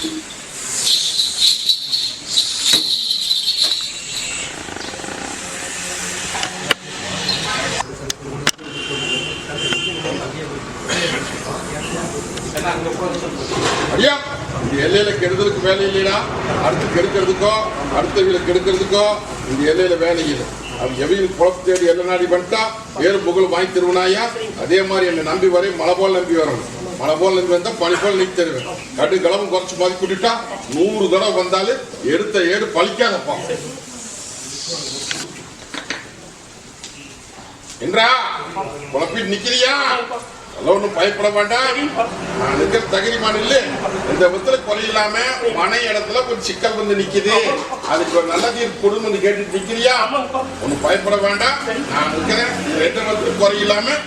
ஐயா இந்த எல்லையில கெடுதலுக்கு வேலை இல்லையா? அடுத்து கெடுக்கிறதுக்கோ அடுத்தவங்களை கெடுக்கிறதுக்கோ இந்த எல்லையில வேலை இல்லை. அவன் எவையும் குழப்ப தேடி எல்லை நாடி பண்ணிட்டா வேறு புகழ் வாங்கி தருவனாயா. அதே மாதிரி என்னை நம்பி வரை மழை போல் நம்பி வரணும். மழை போல் நம்பி வந்தா பனி போல் நீக்கி தருவேன். கடு கலவும் குறைச்சு மாதிரி கூட்டிட்டா 100 தடவை வந்தாலும் எடுத்த ஏடு பழிக்காதப்பா. என்றா குழப்பிட்டு நிக்கிறியா? ஒன்னும் பயப்பட வேண்டாம். நான் இருக்கிற தகுதிமான இல்லை. இந்த விதத்துல குறை இல்லாம மனை இடத்துல கொஞ்சம் சிக்கல் வந்து நிக்குது. அதுக்கு ஒரு நல்ல தீர்ப்பு கொடுன்னு வந்து கேட்டு நிக்கிறியா? ஒன்னும் பயப்பட வேண்டாம். நான் இருக்கிறேன். 2 விதத்துல குறை இல்லாம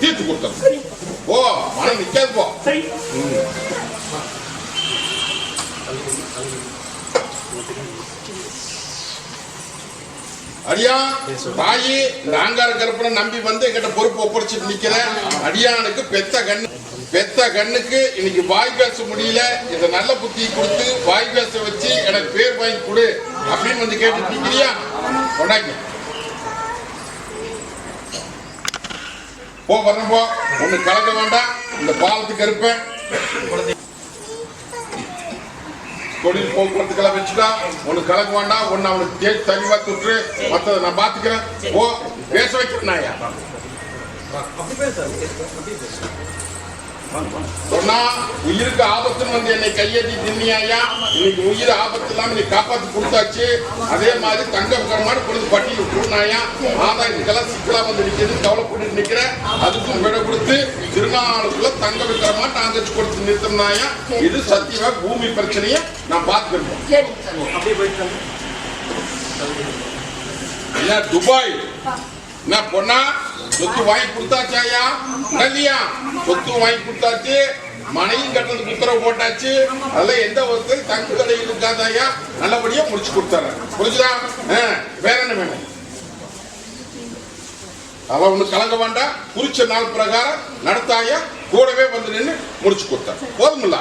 தீர்த்து கொடுத்தேன். ஓ மனம் நிக்காது போ. அடியா தாயி இந்த ஆங்கார கருப்பனை நம்பி வந்து எங்கிட்ட பொறுப்பு ஒப்படைச்சிட்டு நிக்கிறேன். அடியானுக்கு பெத்த கண்ணுக்கு இன்னைக்கு வாய் பேச முடியல. இந்த நல்ல புத்தியை கொடுத்து வாய் பேச வச்சு எனக்கு பேர் வாங்கி கொடு அப்படின்னு வந்து கேட்டு நிக்கிறியா? கொண்டாக்கி போ வரணும் போ. ஒண்ணு கலக்க வேண்டாம். இந்த பாலத்துக்கு இருப்பேன் தொழில் போக்குவரத்துக்கெல்லாம் வச்சுட்டா ஒண்ணு கலக்க வேண்டாம். ஒன்னு அவனுக்கு தெளிவா தொற்று மற்றதை நான் பாத்துக்கிறேன். ஓ பேச வைக்கிறேன். சொன்னா உயிருக்கு ஆபத்துன்னு வந்து என்னை கையேற்றி தின்னியாயா. இன்னைக்கு உயிர் ஆபத்து இல்லாம நீ காப்பாத்தி கொடுத்தாச்சு. அதே மாதிரி தங்க கரமான பொழுது பட்டியல் கொடுனாயா. ஆதாயத்துக்கெல்லாம் சிக்கலா வந்து நிக்கிறது. கவலைப்பட்டு நிக்கிறேன். அதுக்கும் விட கொடுத்து திருநாளுக்குள்ள தங்க விக்கிரமா தாங்கச்சு கொடுத்து நிறுத்தினாயா. இது சத்தியமா பூமி பிரச்சனைய நான் பாத்துக்கிறேன். என்ன துபாய் என்ன பொண்ணா சொத்து வாங்கி கொடுத்தாச்சாயா? இல்லையா? சொத்து வாங்கி கொடுத்தாச்சு. மனையும் கட்டுறதுக்கு உத்தரவு போட்டாச்சு. அதெல்லாம் எந்த ஒருத்தர் தங்கு கடை இருக்காதாயா. நல்லபடியா முடிச்சு கொடுத்தாரு. புரிஞ்சுதா? வேற என்ன வேணும்? அதெல்லாம் ஒண்ணு கலங்க வேண்டாம். குறிச்ச நாள் பிரகாரம் நடத்தாயா. கூடவே வந்து நின்று முடிச்சு கொடுத்தாரு. போதுமில்ல?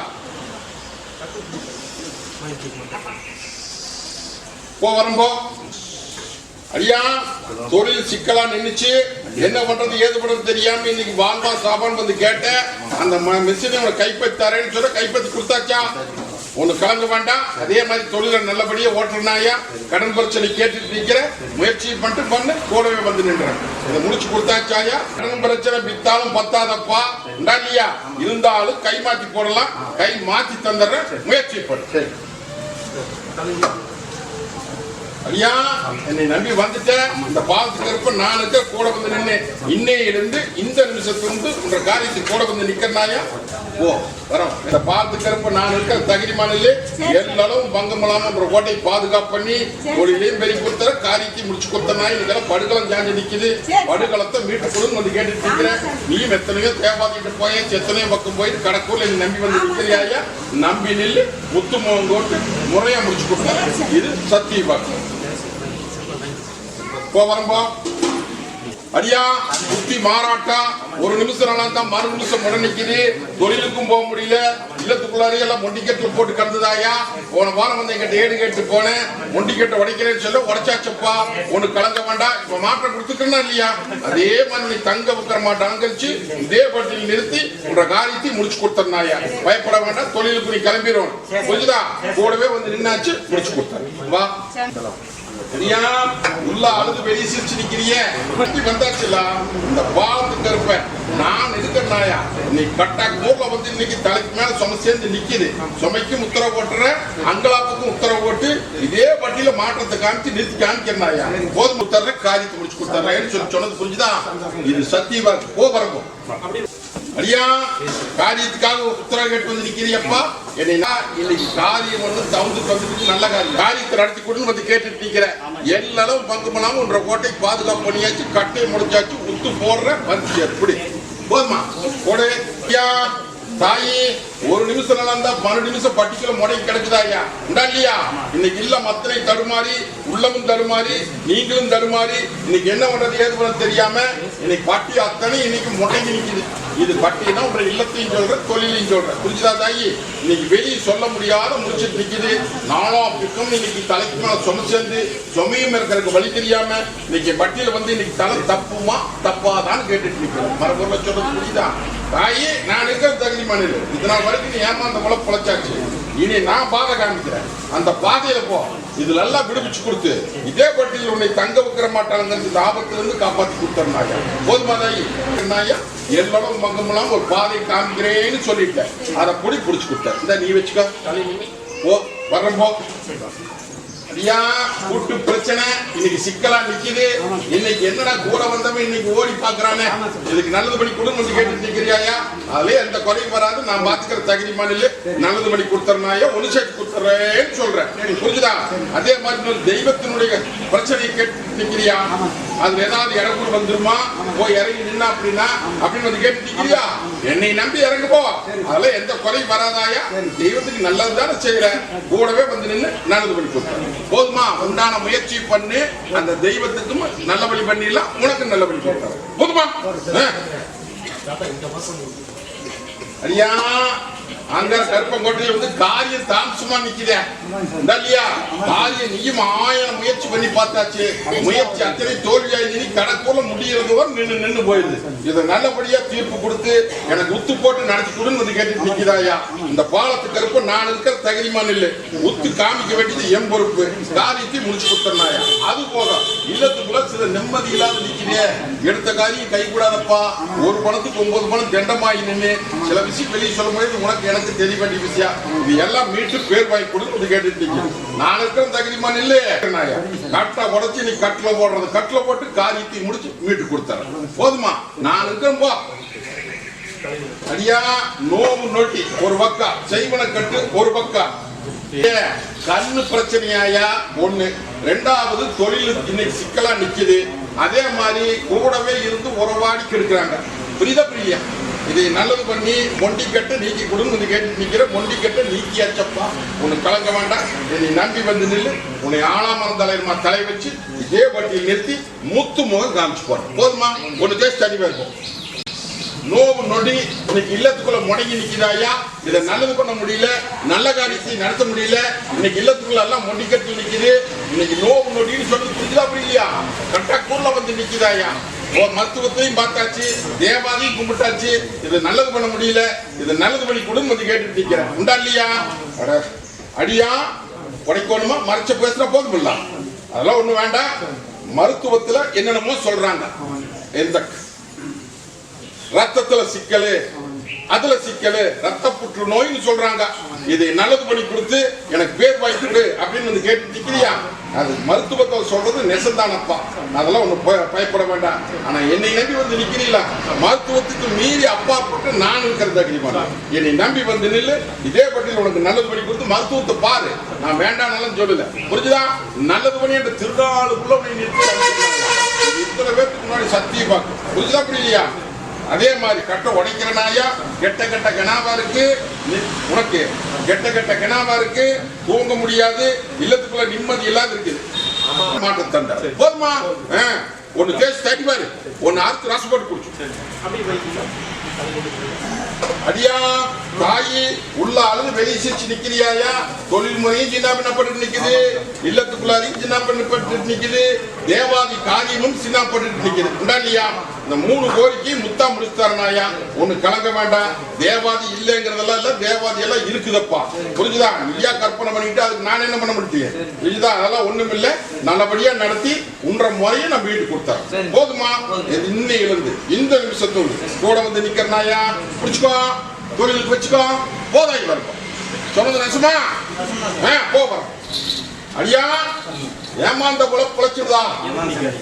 போ வரம்போ. ஐயா தொழில் சிக்கலா நின்னுச்சு. என்ன பண்றது ஏது பண்றது தெரியாம இன்னைக்கு வாழ்வா சாப்பான் வந்து கேட்டேன். அந்த மிஷினை கைப்பற்றி தரேன்னு சொல்ல கைப்பற்றி கொடுத்தாச்சா? ஒண்ணு கலங்க வேண்டாம். அதே மாதிரி தொழிலை நல்லபடியா ஓட்டுறாயா. கடன் பிரச்சனை கேட்டுட்டு நிக்கிற முயற்சி பண்ணிட்டு பண்ணு கூடவே வந்து நின்றேன். இதை முடிச்சு கொடுத்தாச்சாயா? கடன் பிரச்சனை வித்தாலும் பத்தாதப்பா. இல்லையா? இருந்தாலும் கை மாத்தி போடலாம். கை மாத்தி தந்துடுறேன். முயற்சி பண்ணு. ஐயா என்னை நம்பி வந்துட்டேன். இந்த பாலத்துக்கு இருப்ப நானுக்கு கூட வந்து நின்று இன்னையிலிருந்து இந்த நிமிஷத்திலிருந்து உங்க காரியத்துக்கு கூட வந்து நிக்கிறனாயா. ஓ வரோம். இந்த பாலத்துக்கு இருப்ப நான் இருக்கிற தகுதிமான இல்லை. எல்லாரும் பங்கமலாம கோட்டையை பாதுகாப்பு பண்ணி தொழிலையும் பெருக்கி கொடுத்துற காரியத்தை முடிச்சு கொடுத்தனா. இதெல்லாம் படுகளம் சாஞ்சு நிக்குது. படுகளத்தை மீட்டு கொடுன்னு வந்து கேட்டுட்டு நிக்கிறேன். நீயும் எத்தனையோ தேவாத்திட்டு போயாச்சு. எத்தனையோ பக்கம் போயிட்டு கடற்கூர்ல நீ நம்பி வந்து நிக்கிறியாயா. நம்பி நில்லு. முத்து மோகம் போட்டு முறையா முடிச்சு கொடுத்தாரு. இது சத்திய வாக்கு. வரம்போ அடியா புத்தி மாறாட்டா. ஒரு நிமிஷம் தான் மறு நிமிஷம் முட நிக்குது. தொழிலுக்கும் போக முடியல. இல்லத்துக்குள்ளாரே எல்லாம் மொண்டிக்கெட்டுல போட்டு கிடந்ததாயா. போன வாரம் வந்து எங்கிட்ட ஏடு கேட்டு போனேன். மொண்டிக்கெட்டை உடைக்கிறேன்னு சொல்ல உடைச்சாச்சப்பா. ஒண்ணு கலங்க வேண்டாம். இப்ப மாற்றம் கொடுத்துக்கணும் இல்லையா? அதே மாதிரி நீ தங்க வைக்கிற மாட்டேன் அங்கரிச்சு இதே பட்டியல் நிறுத்தி உன்ற காரியத்தை முடிச்சு கொடுத்தனாயா. பயப்பட வேண்டாம். தொழிலுக்கு நீ கிளம்பிடுவோம். புரிஞ்சுதா? கூடவே வந்து நின்னாச்சு முடிச்சு கொடுத்தாரு. வா உள்ள அழுது வெளியே சிரிச்சு நிக்கிறிய வந்தாச்சுல. இந்த பாலத்துக்கு இருப்ப நான் இருக்கிறனாயா. நீ கட்டா ஊர்ல வந்து இன்னைக்கு தலைக்கு மேல சும சேர்ந்து நிக்குது. சுமைக்கும் உத்தரவு போட்டுற அங்கலாப்புக்கும் உத்தரவு போட்டு இதே பட்டியல மாற்றத்தை காமிச்சு நிறுத்தி காமிக்கிறனாயா. போதும் உத்தர காரியத்தை முடிச்சு கொடுத்தாரு சொல்லி சொன்னது புரிஞ்சுதா? இது சத்தியமா போறோம். அடியா காரியத்துக்காக உத்தரவு கேட்டு வந்து நிக்கிறியப்பா. என்னன்னா இன்னைக்கு காரியம் ஒண்ணு தவுந்து நல்ல காரியத்தை நடத்தி கொடுன்னு வந்து கேட்டுட்டு நிக்கிற. எல்லாரும் பங்கு பண்ணாம ஒன்ற கோட்டை பாதுகாப்பு பண்ணியாச்சு. கட்டையை முடிச்சாச்சு. உத்து போடுற வந்துச்சு. எப்படி போதுமா? போடு ஐயா. தாயி ஒரு நிமிஷம் நல்லா இருந்தா 12 நிமிஷம் பட்டிக்கல முடங்கி கிடக்குதாயா. உண்டா இல்லையா? இன்னைக்கு இல்ல மத்தனை தடுமாறி உள்ளமும் தடுமாறி நீங்களும் தடுமாறி இன்னைக்கு என்ன பண்றது ஏது பண்ண தெரியாம இன்னைக்கு பட்டி அத்தனை இன்னைக்கு முடங்கி நிக்குது. இது பட்டினா உங்க இல்லத்தையும் சொல்ற, தொழிலையும் சொல்ற. புரிஞ்சுதா தாயி? இன்னைக்கு வெளியே சொல்ல முடியாத முடிச்சுட்டு நிக்குது. நாலாம் பக்கம் இன்னைக்கு தலைக்கு மேல சுமை சேர்ந்து சுமையும் இருக்கிறதுக்கு வழி தெரியாம இன்னைக்கு பட்டியல வந்து இன்னைக்கு தலை தப்புமா தப்பாதான்னு கேட்டுட்டு நிக்கிறேன். மரபொருளை சொல்றது புரியுதா தாயி? நான் இருக்கிற தகுதி மண்ணில் இதனால் வரைக்கும் நீ ஏமாந்த போல பொழைச்சாச்சு. இனி நான் பாதை காமிக்கிறேன், அந்த பாதையில போ. இதுல எல்லாம் விடுவிச்சு கொடுத்து இதே பட்டியல் உன்னை தங்க வைக்கிற மாட்டாங்க. இந்த ஆபத்துல இருந்து காப்பாத்தி கொடுத்தா போதுமா தாயி? எல்லோட மங்கமெல்லாம் ஒரு பாதை காமிக்கிறேன்னு சொல்லிட்டேன். அதை பொடி பிடிச்சு கொடுத்தேன். இந்த நீ வச்சுக்கோ. ஓ வர்றேன் போ. ஐயா கூட்டு பிரச்சனை இன்னைக்கு சிக்கலா நிக்குது. இன்னைக்கு என்னடா கூட வந்தவன் இன்னைக்கு ஓடி பாக்குறானே, இதுக்கு நல்லது பண்ணி கொடுன்னு கேட்டு நிக்கிறியா? அதுல எந்த குறையும் வராது. நான் பாத்துக்கிற தகுதி மாநில நல்லது பண்ணி கொடுத்துறனாயா, ஒண்ணு சேர்த்து கொடுத்துறேன்னு சொல்றேன். புரிஞ்சுதா? அதே மாதிரி தெய்வத்தினுடைய பிரச்சனையை கேட்டு நிக்கிறியா? அதுல ஏதாவது இறங்குள் வந்துருமா? போய் இறங்கி நின்னா அப்படின்னா அப்படின்னு வந்து கேட்டு நிக்கிறியா? என்னை நம்பி இறங்கு போ. அதுல எந்த குறையும் வராதாயா? தெய்வத்துக்கு நல்லது தானே செய்யற, கூடவே வந்து நின்று நல்லது பண்ணி கொடுத்துறேன். போதுமா? உண்டான முயற்சி பண்ணு. அந்த தெய்வத்துக்கும் நல்ல வழி பண்ணிடலாம், உனக்கு நல்ல வழி கொடுத்தாரு. போதுமா? ஐயா அங்க கருப்பங்கோட்டையில வந்து காரியம் தாமசமா நிக்குதே இல்லையா? காரியம் நீயும் 1000 முயற்சி பண்ணி பார்த்தாச்சு. முயற்சி அத்தனை தோல்வியாய் நின்று கடற்கூட முடியறது நின்று போயிடுது. இதை நல்லபடியா தீர்ப்பு கொடுத்து எனக்கு உத்து போட்டு நடத்தி கொடுன்னு வந்து கேட்டு நிக்குதாயா? இந்த பாலத்து கருப்பு நான் இருக்கிற தகுதிமான் இல்லை. உத்து காமிக்க வேண்டியது என் பொறுப்பு. காரியத்தை முடிச்சு கொடுத்தனாயா? அது போக இல்லத்துக்குள்ள சில நிம்மதி இல்லாத நிக்கிறே. எடுத்த காரியம் கை கூடாதப்பா. ஒரு பணத்துக்கு 9 பணம் தண்டமாயி நின்று சில விஷயம் வெளியே சொல்லும் போது உனக்கு எனக்கு தெரிய வேண்டிய விஷயம். இது எல்லாம் மீட்டு பேர் வாங்கி கொடுத்து கேட்டுட்டு நான் இருக்கிற தகுதிமான் இல்லையே. கட்டை உடச்சி நீ கட்டில போடுறது, கட்டில போட்டு காரியத்தை முடிச்சு மீட்டு கொடுத்தாரு. போதுமா? நான் இருக்கிறேன் போ. அடியா நோவு நொட்டி ஒரு பக்கம், செய்வன கட்டு ஒரு பக்கம். கண்ணு பிரச்சனையாயா ஒண்ணு. ரெண்டாவது தொழில் இன்னைக்கு சிக்கலா நிக்குது. அதே மாதிரி கூடவே இருந்து உறவாடி கெடுக்கிறாங்க. புரியுதா? புரியா? இதை நல்லது பண்ணி மொண்டி கட்ட நீக்கி கொடுன்னு கேட்டு நிக்கிற. மொண்டி கட்ட நீக்கியாச்சப்பா, உனக்கு கலங்க வேண்டாம். நீ நம்பி வந்து நில்லு. உன்னை ஆளாமரம் தலைவருமா தலை வச்சு இதே பட்டியல் நிறுத்தி மூத்து முகம் காமிச்சு போறேன். போதுமா? ஒன்னு தேய்ச்சி தனிவா இருக்கும். நோவு நொடி இன்னைக்கு இல்லத்துக்குள்ள முடங்கி நிக்கிறாயா? இதை நல்லது பண்ண முடியல, நல்ல காரியத்தை நடத்த முடியல. இன்னைக்கு இல்லத்துக்குள்ள எல்லாம் மொண்டி கட்டி நிக்குது. இன்னைக்கு நோவு நொடின்னு சொல்லி புரியுதா? புரியலையா? கட்டாக்கூர்ல வந்து நிக்கிறாயா? மருத்துவத்தையும் பார்த்தாச்சு, தேவாதையும் கும்பிட்டாச்சு. இது நல்லது பண்ண முடியல, இது நல்லது பண்ணி கொடுன்னு வந்து கேட்டு நிக்கிறேன். உண்டா இல்லையா? அடியா உடைக்கணுமா? மறைச்ச பேசுற போதும் இல்ல, அதெல்லாம் ஒண்ணு வேண்டாம். மருத்துவத்துல என்னென்னமோ சொல்றாங்க. எந்த ரத்தத்துல சிக்கலு, அதுல சிக்கலு, ரத்த புற்று நோய்னு சொல்றாங்க. இதை நல்லது பண்ணி கொடுத்து எனக்கு பேர் வாய்ப்பு அப்படின்னு வந்து கேட்டு நிக்கிறியா? அது மருத்துவத்தை சொல்றது நெசந்தானப்பா. அதெல்லாம் ஒண்ணு பயப்பட வேண்டாம். ஆனா என்னை நம்பி வந்து நிக்கிறீங்களா? மருத்துவத்துக்கு மீறி அப்பாற்பட்டு நான் இருக்கிற தகுதிமான என்னை நம்பி வந்து நில்லு. இதே பட்டியல் உனக்கு நல்லது பண்ணி கொடுத்து மருத்துவத்தை பாரு. நான் வேண்டாம் சொல்லல. புரிஞ்சுதா? நல்லது பண்ணி என்ற திருநாளுக்குள்ள உன்னை நிறுத்தி இத்தனை பேருக்கு முன்னாடி சத்தியம் பார்க்க. புரிஞ்சுதா? புரியலையா? அதே மாதிரி கட்ட உடைக்கிறனாயா? கெட்ட கெட்ட கனாவா இருக்கு உனக்கு, கெட்ட கெட்ட கனாவா இருக்கு. தூங்க முடியாது, இல்லத்துக்குள்ள நிம்மதி இல்லாத இருக்குது. மாட்ட தண்டா போதுமா? ஒன்னு கேஸ் தட்டி பாரு, ஒன்னு ஆர்த்து ராசு போட்டு குடிச்சு. அடியா தாயி உள்ள அழுது வெளியே சிரிச்சு நிக்கிறியாயா? தொழில் முறையும் சின்ன பண்ணப்பட்டு நிக்குது, இல்லத்துக்குள்ளாரையும் சின்ன பண்ணப்பட்டு நிக்குது, தேவாதி காரியமும் சின்ன பட்டு நிக்குது. உண்டா இல்லையா? இந்த 3 கோரிக்கையும் முத்தா முடிச்சுட்டாருனாயா? ஒண்ணு கலங்க வேண்டாம். தேவாதி இல்லைங்கிறதெல்லாம் இல்ல, தேவாதி எல்லாம் இருக்குதப்பா. புரிஞ்சுதா? இல்லையா? கற்பனை பண்ணிட்டு அதுக்கு நான் என்ன பண்ண முடியும்? புரிஞ்சுதா? அதெல்லாம் ஒண்ணும் இல்ல. நல்லபடியா நடத்தி உன்ற முறையை நான் வீட்டுக்கு கொடுத்தேன். போதுமா? இன்னையில இருந்து இந்த நிமிஷத்தோடு கூட வந்து நிக்கிறனாயா? பிடிச்சுக்கோ, தொழிலுக்கு வச்சுக்கோ. போதாய் வரப்போம். சொன்னது நெசமா? போறோம். அடியா ஏமாந்த குழச்சிடுதா?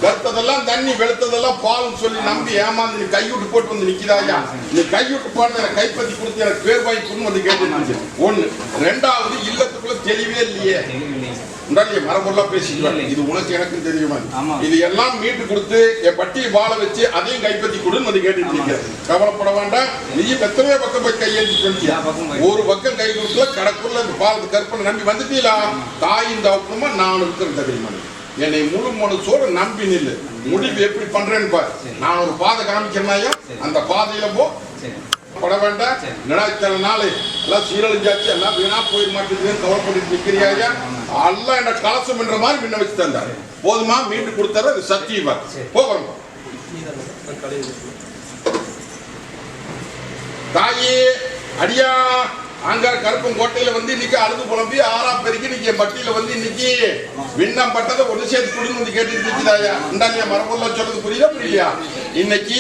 கருத்ததெல்லாம் தண்ணி, வெளுத்ததெல்லாம் பால்னு சொல்லி நம்பி ஏமாந்து நீ கைவிட்டு போட்டு வந்து நிக்கிறாயா? நீ கைவிட்டு போட்டு எனக்கு கைப்பற்றி கொடுத்து எனக்கு பேர் வாய்ப்புன்னு வந்து கேட்டு ஒண்ணு. ரெண்டாவது இல்லத்துக்குள்ள தெளிவே இல்லையே. மரபொருளா பேசிக்கிறாங்க. இது உனக்கு எனக்கு தெரியுமா? இது எல்லாம் மீட்டு கொடுத்து என் பட்டியை வாழ வச்சு அதையும் கைப்பற்றி கொடுன்னு வந்து கேட்டுட்டு இருக்கிறேன். கவலைப்பட வேண்டாம். நீயும் எத்தனையோ பக்கம் போய் கையெழுத்து சொல்லியா? ஒரு பக்கம் கை கொடுக்கல, கடற்குள்ள இந்த பாலத்து கற்பனை நம்பி வந்துட்டீங்களா? தாயின் தவப்புமா நான் இருக்கிற தெரியுமா? என்னை முழு மனசோட நம்பி நில்லு. முடிவு எப்படி பண்றேன்னு பாரு. நான் ஒரு பாதை காமிக்கிறேன்னாயா? அந்த பாதையில போ. பட வேண்டாம். என்னடா இத்தனை நாள் எல்லாம் சீரழிஞ்சாச்சு, எல்லாம் வீணா போயிட மாட்டேங்குதுன்னு கவலைப்பட்டு நிக்கிறியா? எல்லாம் என்ன கலசம் என்ற மாதிரி முன்ன வச்சு தந்தாரு. போதுமா? மீண்டு கொடுத்தாரு. அது சத்தியமா போகிறோம். தாயே அடியா அங்க கருப்பங்கோட்டையில வந்து இன்னைக்கு அழுது புலம்பி 6ஆம் பெருக்கி இன்னைக்கு மட்டியில வந்து இன்னைக்கு விண்ணம் பட்டதை ஒன்று சேர்த்து குடுன்னு வந்து கேட்டு நிற்கிறாயா? இந்தாலியா மரபொருளா சொல்றது புரியுதா புரியலையா? இன்னைக்கு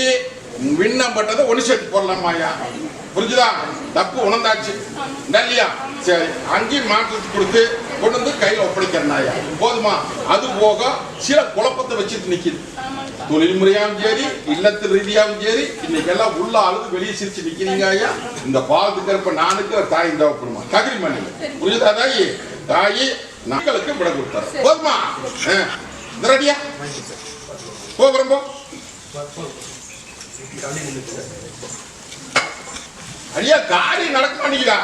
விண்ணம் பட்டதை ஒன்று சேர்த்து போடலாமாயா? புரிஞ்சுதா? தப்பு உணர்ந்தாச்சு இல்லையா? சரி, அங்கேயும் மாற்றத்துக்கு கொடுத்து கொண்டு வந்து கையில் ஒப்படைக்கிறனாயா? போதுமா? அது போக சில குழப்பத்தை வச்சுட்டு நிக்குது. தொழில் முறையாவும் சரி, இல்லத்து ரீதியாவும் சரி, இன்னைக்கு எல்லாம் உள்ள அழுது வெளியே சிரிச்சு நிக்கிறீங்க ஐயா. இந்த பாலத்துக்கு இருப்ப நானுக்கு தாய் தேவைப்படுமா? தகுதி மணி புரியுதா? தாயி தாயி மக்களுக்கு விட கொடுத்தாரு. போதுமா? ரெடியா? போகிறோம். ஐயா காரியம் நடக்க மாட்டேங்குதா?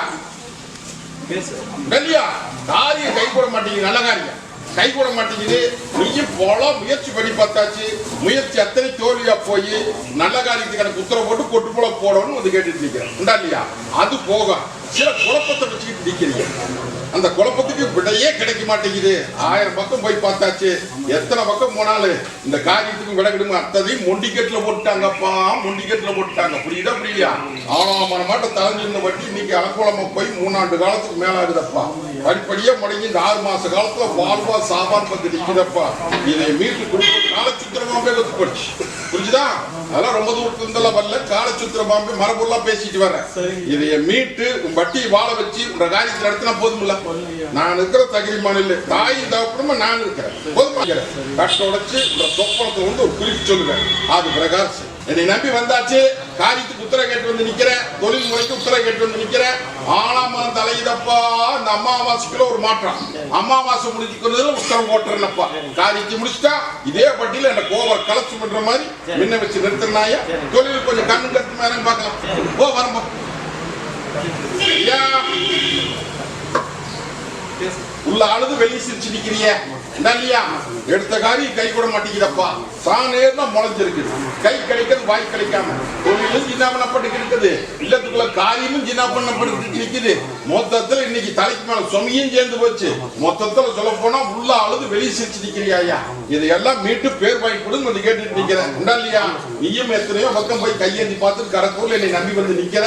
காரியம் கை கூட மாட்டேங்குது. நல்ல காரியம் கை கூட மாட்டேங்குது. நீயும் போல முயற்சி பண்ணி பார்த்தாச்சு. முயற்சி அத்தனை தோல்வியா போய் நல்ல காரியத்துக்கு எனக்கு உத்தரவு போட்டு கொட்டு போல போடணும்னு வந்து கேட்டுட்டு நிற்கிறேன். உண்டா இல்லையா? அது போக சில குழப்பத்தை வச்சுக்கிட்டு நிற்கிறீங்க. அந்த குழப்பத்துக்கு விடையே கிடைக்க மாட்டேங்குது. 1000 பக்கம் போய் பார்த்தாச்சு. எத்தனை பக்கம் போனாலும் இந்த காரியத்துக்கு விட கிடைக்கும். அத்தனையும் மொண்டிக்கெட்டுல போட்டாங்கப்பா, மொண்டிக்கெட்டுல போட்டாங்க. புரியுதா புரியலையா? ஆளாமன மாட்டம் தலைஞ்சிருந்த வட்டி இன்னைக்கு அலங்கோலமா போய் 3 ஆண்டு காலத்துக்கு மேல ஆகுதப்பா. படிப்படியா முடங்கி இந்த 6 மாச காலத்துல வாழ்வா சாபான் பத்து நிக்குதப்பா. இதை மீட்டு கொடுக்க காலச்சுத்திரமாவே ஒத்து போச்சு. புரிஞ்சுதா? அதெல்லாம் ரொம்ப தூரத்துல இருந்தெல்லாம் வரல. காலச்சுத்திரமாவே மரபுலாம் பேசிட்டு வரேன். இதைய மீட்டு உன் வட்டியை வாழ வச்சு உங்க காரியத்தை நடத்தினா போதுமில்ல. நான் இருக்கிற தகுதி மாநில தாயின் தகப்பனுமா நான் இருக்கிறேன். போதுமா? கட்ட உடைச்சு இந்த சொப்பனத்தை வந்து ஒரு குறிப்பு சொல்லுவேன். அது பிரகாரம் என்னை நம்பி வந்தாச்சு. காரியத்துக்கு உத்தரவு கேட்டு வந்து நிக்கிறேன். தொழில் முறைக்கு உத்தரவு கேட்டு வந்து நிக்கிறேன். ஆனாமரம் தலையுதப்பா. இந்த அமாவாசைக்குள்ள ஒரு மாற்றம். அமாவாசை முடிச்சுக்கிறதுல உத்தரவு போட்டுறேன்ப்பா. காரியத்தை முடிச்சுட்டா இதே பட்டியல என்ன கோவர் கலச்சு பண்ற மாதிரி முன்ன வச்சு நிறுத்தினாயா? தொழில் கொஞ்சம் கண்ணு கட்டு மேலே பார்க்கலாம். போ வரம்போ உள்ள அழுது வெளியே சிரிச்சு நிக்கிறிய இல்லையா? எடுத்த காரியம் கை கூட மாட்டேங்குதப்பா. சாணேர்னா முளைஞ்சிருக்கு. கை கிடைக்கிறது வாய் கிடைக்காம. தொழிலும் சின்ன பண்ணப்பட்டு இருக்குது. இல்லத்துக்குள்ள காரியமும் சின்ன பண்ணப்பட்டு நிக்குது. மொத்தத்துல இன்னைக்கு தலைக்கு மேல சுமையும் சேர்ந்து போச்சு. மொத்தத்துல சொல்ல போனா உள்ள அழுது வெளியே சிரிச்சு நிக்கிறியா? இதையெல்லாம் மீட்டு பேர் வாங்கி கொடுன்னு வந்து கேட்டுட்டு நிக்கிறேன். உண்டா இல்லையா? நீயும் எத்தனையோ பக்கம் போய் கையேந்தி பார்த்துட்டு கரக்கூர்ல என்னை நம்பி வந்து நிக்கிற.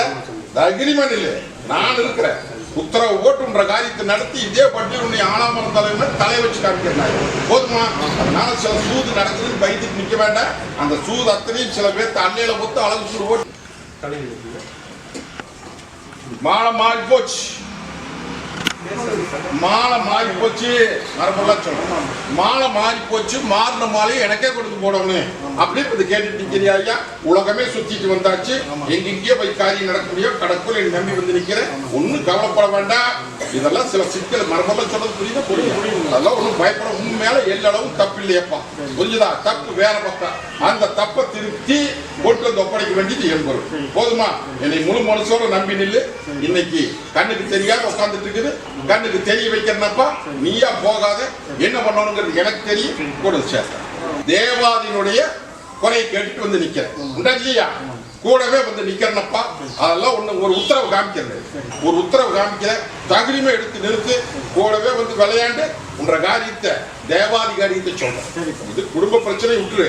அக்ரிமெண்ட் இல்லை, நான் இருக்கிறேன். உத்தரவு ஓட்டுன்ற காரியத்தை நடத்தி இதே பட்டியல் உன்னை ஆனாமரம் தலையை வச்சு காமிக்கிறாங்க. போதுமா? அதனால சில சூது நடக்குதுன்னு பயந்துட்டு நிக்க வேண்டாம். அந்த சூது அத்தனையும் சில பேர்த்து அன்னையில பொத்து அழகு சூடு ஓட்டு மாலை மாறி போச்சு. மாலை மாறி போச்சு. மரபெல்லாம் சொல்லணும். மாலை மாறி போச்சு. மாறின மாலையை எனக்கே கொடுத்து போடணும் அப்படி இப்ப கேட்டுட்டு நிக்கிறியா ஐயா? உலகமே சுத்திட்டு வந்தாச்சு. எங்கெங்கயோ போய் காரியம் நடக்க முடியும். கடற்கரை நம்பி வந்து நிக்கிறேன். ஒன்னும் கவலைப்பட வேண்டாம். இதெல்லாம் சில சிக்கல். மரபெல்லாம் சொல்றது புரியுதா? புரியும். அதெல்லாம் ஒன்னும் பயப்பட. உன் மேல எல்லளவும் தப்பு இல்லையப்பா. புரிஞ்சுதா? தப்பு வேற பக்கம். அந்த தப்பை திருப்தி போட்டு வந்து ஒப்படைக்க வேண்டியது என்பது. போதுமா? என்னை முழு மனசோட நம்பி நில்லு. இன்னைக்கு கண்ணுக்கு தெரியாம உட்கார்ந்துட்டு இருக்குது. கண்ணுக்கு தெரிய வைக்கிறனப்பா. நீயா போகாத. என்ன பண்ணணுங்கிறது எனக்கு தெரியும். கூட சேர்த்த தேவாதினுடைய குறையை கேட்டுட்டு வந்து நிக்கிறேன். உண்டா இல்லையா? கூடவே வந்து நிக்கிறனப்பா. அதெல்லாம் ஒண்ணு ஒரு உத்தரவு காமிக்கிறது. ஒரு உத்தரவு காமிக்கிற தகுதியுமே எடுத்து நிறுத்து. கூடவே வந்து விளையாண்டு உன்ற காரியத்தை தேவாதி காரியத்தை சொல்றேன். இது குடும்ப பிரச்சனை விட்டுரு.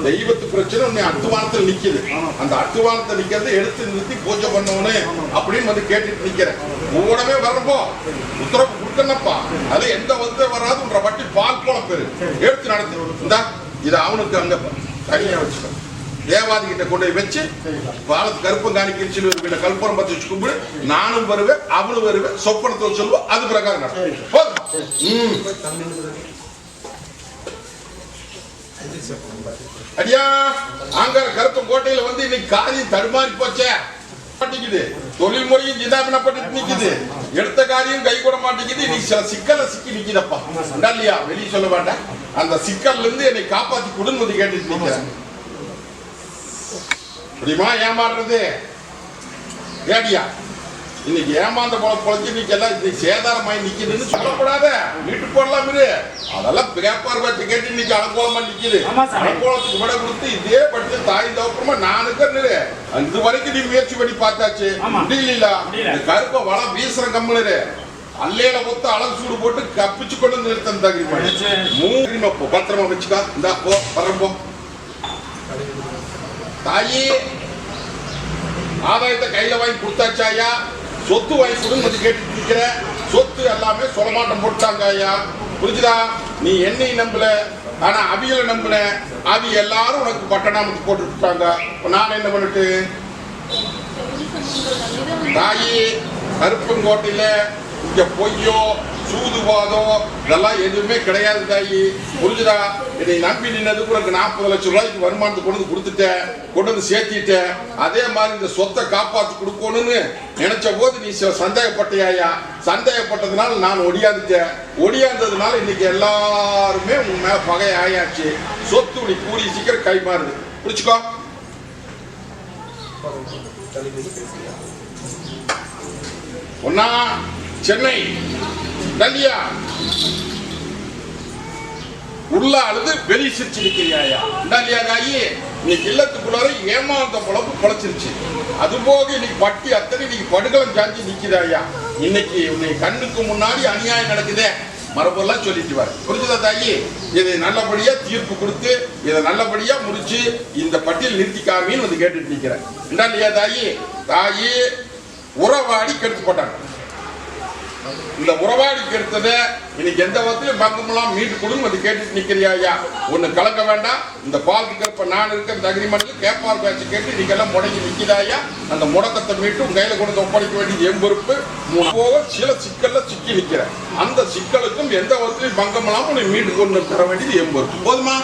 தெய்வத்து பிரச்சனை உன்னை அத்துவானத்தில் நிக்குது. அந்த அத்துவானத்தை நிக்கிறத எடுத்து நிறுத்தி பூஜை பண்ணவனு அப்படின்னு வந்து கேட்டுட்டு நிக்கிறேன். கூடவே வரப்போ உத்தரவு கொடுக்கணப்பா. அது எந்த வந்து வராது. உன்ற வட்டி பால் போல பேரு எடுத்து நடத்து. இந்தா இது அவனுக்கு அங்க தனியா வச்சுக்க. தேவாதி கிட்ட கொண்டு வச்சு பாலத்து கருப்பம் காணிக்கிட்டு ஒரு கல்புரம் பத்தி வச்சு கும்பிடு. நானும் வருவேன், அவனும் வருவேன். சொப்பனத்தை சொல்லுவோம். அது பிரகாரம் அடியா ஆங்கார கருப்பம் கோட்டையில வந்து இன்னைக்கு காரியம் தடுமாறி போச்சே. தொழில் முறையும் ஜிதாபினப்பட்டு நிக்குது. எடுத்த காரியம் கை கூட மாட்டேங்குது. இன்னைக்கு சில சிக்கல சிக்கி நிக்குதப்பா. இல்லையா? வெளியே சொல்ல வேண்டாம். அந்த சிக்கல்ல இருந்து என்னை காப்பாத்தி கொடுன்னு கேட்டுட்டு நிக்கிறேன். முடியுமா? ஏமாறுறது ஏடியா? இன்னைக்கு ஏமாந்த போல பொழைச்சு இன்னைக்கு எல்லாம் இன்னைக்கு சேதாரமாய் நிக்குதுன்னு சொல்லக்கூடாத. வீட்டு போடலாம் இரு, அதெல்லாம் பேப்பர் வச்சு கேட்டு இன்னைக்கு அலங்கோலமா நிக்குது. அலங்கோலத்துக்கு விட கொடுத்து இதே படிச்சு தாய் தோப்புறமா நானுக்கு இது வரைக்கும் நீ முயற்சி பண்ணி பார்த்தாச்சு, முடியல. கருப்பை வளம் வீசுற கம்மலரு அல்லையில மொத்த அழகு சூடு போட்டு கப்பிச்சு கொண்டு நிறுத்தம் தகுதி பத்திரமா வச்சுக்கா. இந்தா போ போ. தாயி ஆதாயத்தை கையில வாங்கி கொடுத்தாச்சா ஐயா? சொத்து வாங்கி கொடுங்க கேட்டு நிக்கிற. சொத்து எல்லாமே சொல்லமாட்டம் போட்டாங்க ஐயா, புரிஞ்சுதா? நீ என்னை நம்பல, ஆனா அவியலை நம்பின. அவி எல்லாரும் உனக்கு பட்டணாமத்து போட்டு விட்டாங்க. நான் என்ன பண்ணிட்டு தாயி கருப்பங்கோட்டையில இங்க பொய்யோ சூதுவாதம் இதெல்லாம் எதுவுமே கிடையாது தாயி, புரிஞ்சுதா? என்னை நம்பி நின்னதுக்கு உனக்கு 40 லட்சம் ரூபாய்க்கு வருமானத்தை கொண்டு கொடுத்துட்டேன், கொண்டு வந்து சேர்த்திட்டேன். அதே மாதிரி இந்த சொத்தை காப்பாற்றி கொடுக்கணும்னு நினைச்ச போது நீ சந்தேகப்பட்டியா? சந்தேகப்பட்டதுனால நான் ஒடியாந்ததுனால இன்னைக்கு எல்லாருமே உன் மேல பகை ஆயாச்சு. சொத்து உனக்கு கூடிய சீக்கிரம் கை மாறுது, புரிச்சுக்கோ. ஒன்னா சென்னை டல்லியா உள்ள அழுது வெளி சிரிச்சு நிக்கிறியாயா? டல்லியா தாயி இன்னைக்கு இல்லத்துக்குள்ளார ஏமாந்த பொழப்பு பொழைச்சிருச்சு. அது போக இன்னைக்கு பட்டி அத்தனை இன்னைக்கு படுகளம் சாஞ்சி நிக்கிறாயா. இன்னைக்கு உன்னை கண்ணுக்கு முன்னாடி அநியாயம் நடக்குதே, மரபெல்லாம் சொல்லிட்டு வர, புரிஞ்சுதா தாயி? இதை நல்லபடியா தீர்ப்பு கொடுத்து இதை நல்லபடியா முடிச்சு இந்த பட்டியல் நிறுத்திக்காமின்னு வந்து கேட்டுட்டு நிக்கிறேன். இல்லையா தாயி? தாயி உறவாடி கெடுத்து போட்டாங்க. இந்த உறவாடிக்கு எடுத்தத இன்னைக்கு எந்த வகையிலும் பங்கமெல்லாம் மீட்டு கொடுங்க வந்து கேட்டுட்டு நிக்கிறியா? ஒண்ணு கலக்க வேண்டாம். இந்த பாலத்துக்கு இருப்ப நான் இருக்கிற தகுதி மண்டல கேப்பார் பேச்சு கேட்டு இன்னைக்கு எல்லாம் முடங்கி நிக்கிறாயா? அந்த முடக்கத்தை மீட்டு உங்க கையில கொண்டு ஒப்படைக்க வேண்டியது எம்பொறுப்பு. போக சில சிக்கல்ல சிக்கி நிக்கிற அந்த சிக்கலுக்கும் எந்த வகையிலும் பங்கமெல்லாம் உன்னை மீட்டு கொண்டு தர வேண்டியது எம்பொறுப்பு. போதுமா?